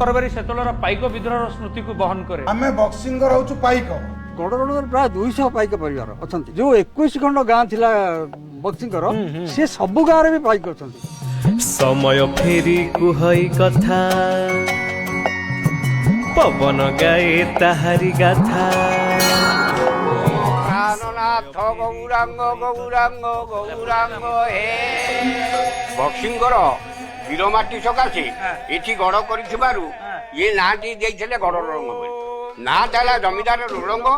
ତରବାରୀ ସେତେବେଳର ପାଇକ ବିଦ୍ରୋହର ସ୍ମୃତିକୁ ବହନ କରେ। ଆମେ ବକ୍ସିଂର ହଉଛୁ ପାଇକ। ଗଡ଼ରଣରେ ପ୍ରାୟ 200 ପାଇକ ପରିବାର ଅଛନ୍ତି। ଯୋଉ 21 ଖଣ୍ଡ ଗାଁ ଥିଲା ବକ୍ସିଙ୍କର ସେ ସବୁ ଗାଁରେ ବି ପାଇକ ଅଛନ୍ତି। ସମୟ ଫେରି କୁହଇ କଥା ପବନ ଗାଏ ତାହାରି ଗାଥା। ପ୍ରାଣନାଥ ଗୌରାଙ୍ଗ ଗୌରାଙ୍ଗ ଗୌରାଙ୍ଗ ହେ। ବକ୍ସିଂଙ୍କର ବୀରମାଟି ସକାଶେ ଏଠି ଗଡ଼ କରିଥିବାରୁ ଇଏ ନାଁଟି ଦେଇଥିଲେ ଗଡ଼ ରୋଡ଼ଙ୍ଗ ବୋଲି। ନାଁଟା ହେଲା ଜମିଦାର ରୋଡ଼ଙ୍ଗ,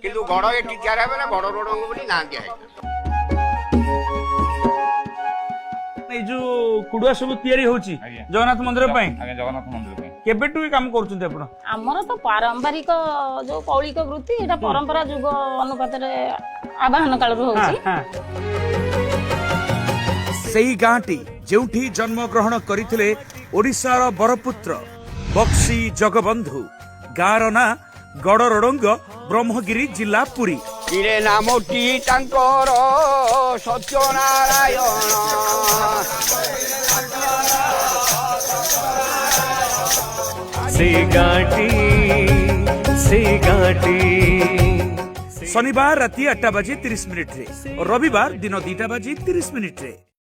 କିନ୍ତୁ ଗଡ଼ ଏଠି ତିଆରି ହେବେ ଗଡ଼ ରୋଡ଼ଙ୍ଗ ବୋଲି ନାଁ ଦିଆହେଇଥିଲା। ଏଇ ଯୋଉ କୁଡୁଆ ସବୁ ତିଆରି ହଉଛି ଜଗନ୍ନାଥ ମନ୍ଦିର ପାଇଁ, ଜଗନ୍ନାଥ ମନ୍ଦିର ପାଇଁ କେବେଠୁ ଏ କାମ କରୁଛନ୍ତି ଆପଣ? ଆମର ତ ପାରମ୍ପରିକ ଯୋଉ କୌଳିକ ବୃତ୍ତି ଏଇଟା ପରମ୍ପରା ଯୁଗ ଅନୁପାତରେ ଆବାହନ କାଳରୁ ହଉଛି। ସେଇ ଗାଁଟି ଯେଉଁଠି ଜନ୍ମଗ୍ରହଣ କରିଥିଲେ ଓଡ଼ିଶାର ବରପୁତ୍ର ବକ୍ସି ଜଗବନ୍ଧୁ। ଗାଁର ନାଁ ଗଡ଼ରୋଡ଼ଙ୍ଗ, ବ୍ରହ୍ମଗିରି ଜିଲ୍ଲା, ପୁରୀ। କିରେ ନାମଟି ତାଙ୍କର ସତ୍ୟନାରାୟଣ। ସେ ଗାଁଟି ଶନିବାର ରାତି 8:30 ରେ, ରବିବାର ଦିନ 2:30 ରେ।